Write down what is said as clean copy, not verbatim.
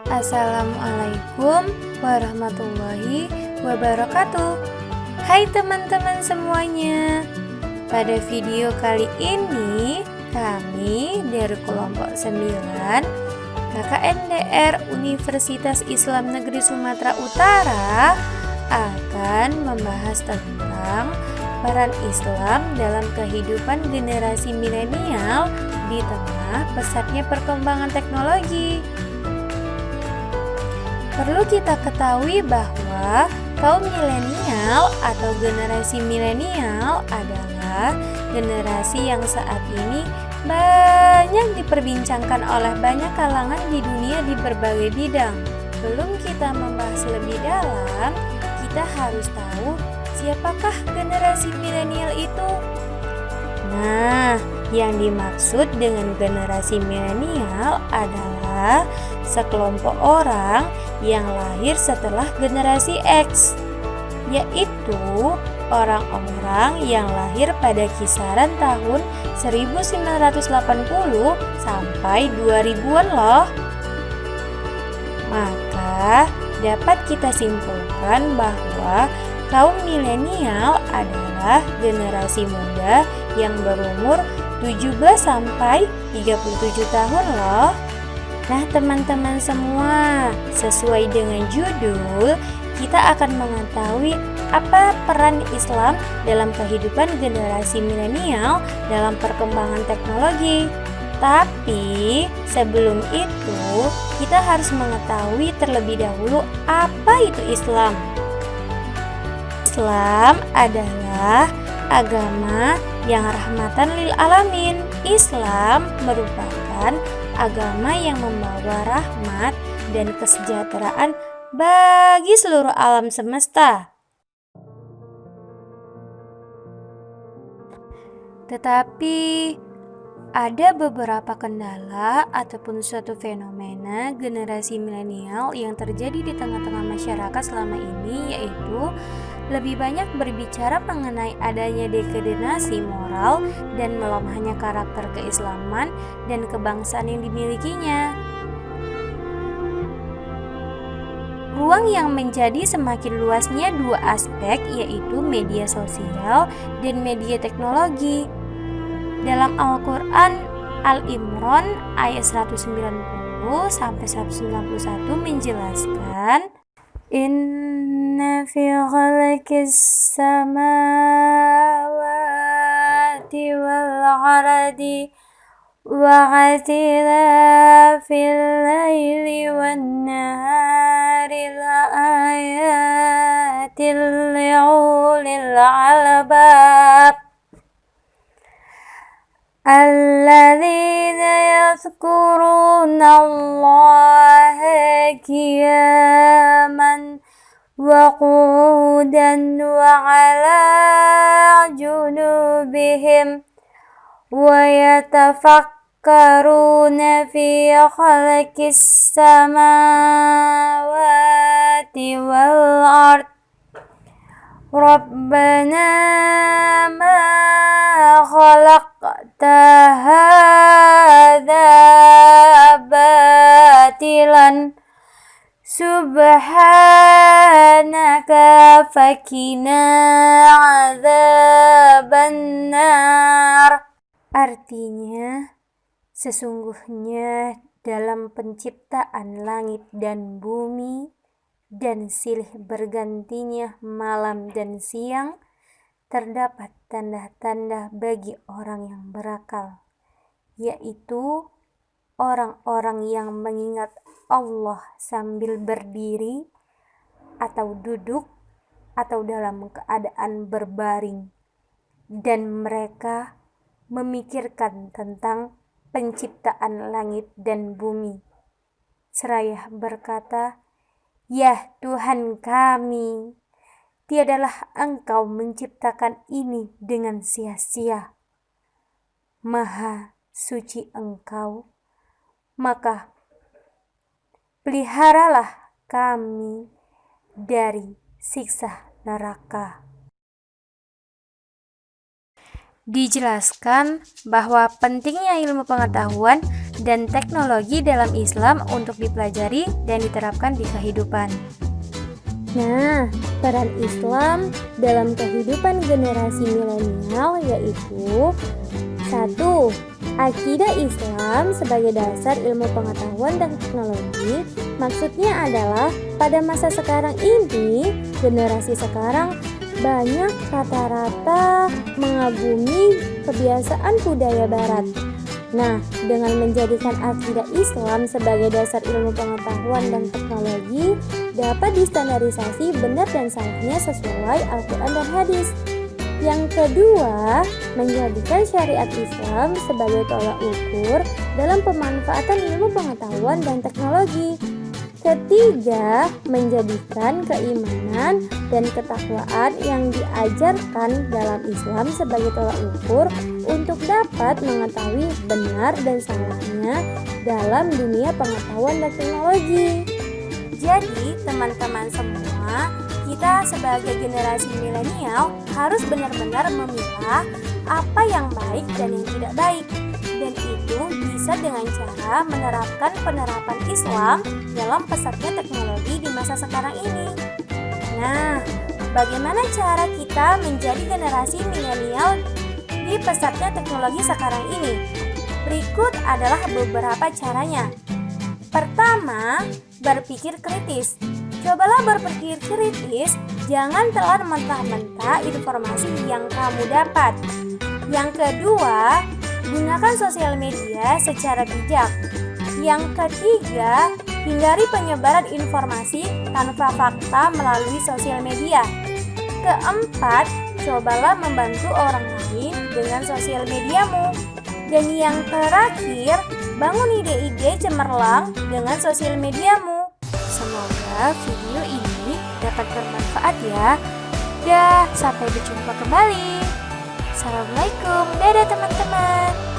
Assalamualaikum warahmatullahi wabarakatuh. Hai teman-teman semuanya. Pada video kali ini kami dari kelompok 9 KKNDR Universitas Islam Negeri Sumatera Utara akan membahas tentang peran Islam dalam kehidupan generasi milenial di tengah pesatnya perkembangan teknologi. Perlu kita ketahui bahwa kaum milenial atau generasi milenial adalah generasi yang saat ini banyak diperbincangkan oleh banyak kalangan di dunia di berbagai bidang. Sebelum kita membahas lebih dalam, kita harus tahu siapakah generasi milenial itu. Nah, yang dimaksud dengan generasi milenial adalah sekelompok orang yang lahir setelah generasi X, yaitu orang-orang yang lahir pada kisaran tahun 1980 sampai 2000-an loh. Maka dapat kita simpulkan bahwa kaum milenial adalah generasi muda yang berumur 17 sampai 37 tahun loh. Nah teman-teman semua, sesuai dengan judul, kita akan mengetahui apa peran Islam dalam kehidupan generasi milenial dalam perkembangan teknologi. Tapi sebelum itu, kita harus mengetahui terlebih dahulu apa itu Islam. Islam adalah agama yang rahmatan lil alamin. Islam merupakan agama yang membawa rahmat dan kesejahteraan bagi seluruh alam semesta. Tetapi ada beberapa kendala ataupun suatu fenomena generasi milenial yang terjadi di tengah-tengah masyarakat selama ini, yaitu lebih banyak berbicara mengenai adanya degenerasi moral dan melemahnya karakter keislaman dan kebangsaan yang dimilikinya. Ruang yang menjadi semakin luasnya dua aspek, yaitu media sosial dan media teknologi. Dalam Al-Quran Al-Imran ayat 190 sampai 191 menjelaskan, Inna fi khalqis samawati wal ardi wa ikhtilafil laili wan nahari la ayatil li'ulil albab alladzina yadhkuruna Allaha qiyaman wa qu'udan wa 'ala junubihim wa yatafakkaruna fi khalqis samawati wal ard Rabbana ma khalaqta hadza batilan subhanaka fakina azaban nar. Artinya, sesungguhnya dalam penciptaan langit dan bumi dan silih bergantinya malam dan siang, terdapat tanda-tanda bagi orang yang berakal, yaitu orang-orang yang mengingat Allah sambil berdiri atau duduk atau dalam keadaan berbaring, dan mereka memikirkan tentang penciptaan langit dan bumi, seraya berkata, Ya Tuhan kami, tiadalah Engkau menciptakan ini dengan sia-sia. Maha suci Engkau, maka peliharalah kami dari siksa neraka. Dijelaskan bahwa pentingnya ilmu pengetahuan dan teknologi dalam Islam untuk dipelajari dan diterapkan di kehidupan. Nah, peran Islam dalam kehidupan generasi milenial yaitu 1. Akidah Islam sebagai dasar ilmu pengetahuan dan teknologi. Maksudnya adalah pada masa sekarang ini, generasi sekarang banyak rata-rata mengagumi kebiasaan budaya barat. Nah, dengan menjadikan akidah Islam sebagai dasar ilmu pengetahuan dan teknologi, dapat distandarisasi benar dan salahnya sesuai Al-Quran dan hadis. Yang kedua, menjadikan syariat Islam sebagai tolak ukur dalam pemanfaatan ilmu pengetahuan dan teknologi. Ketiga, menjadikan keimanan dan ketakwaan yang diajarkan dalam Islam sebagai tolak ukur untuk dapat mengetahui benar dan salahnya dalam dunia pengetahuan dan teknologi. Jadi, teman-teman semua, kita sebagai generasi milenial harus benar-benar memilah apa yang baik dan yang tidak baik. Dan itu bisa dengan cara menerapkan penerapan Islam dalam pesatnya teknologi di masa sekarang ini. Nah, bagaimana cara kita menjadi generasi milenial di pesatnya teknologi sekarang ini? Berikut adalah beberapa caranya. Pertama, berpikir kritis. Cobalah berpikir kritis, jangan telan mentah-mentah informasi yang kamu dapat. Yang kedua, gunakan sosial media secara bijak. Yang ketiga, hindari penyebaran informasi tanpa fakta melalui sosial media. Keempat, cobalah membantu orang lain dengan sosial mediamu. Dan yang terakhir, bangun ide-ide cemerlang dengan sosial mediamu. Semoga video ini dapat bermanfaat ya. Dah, sampai berjumpa kembali. Assalamualaikum, dadah teman-teman.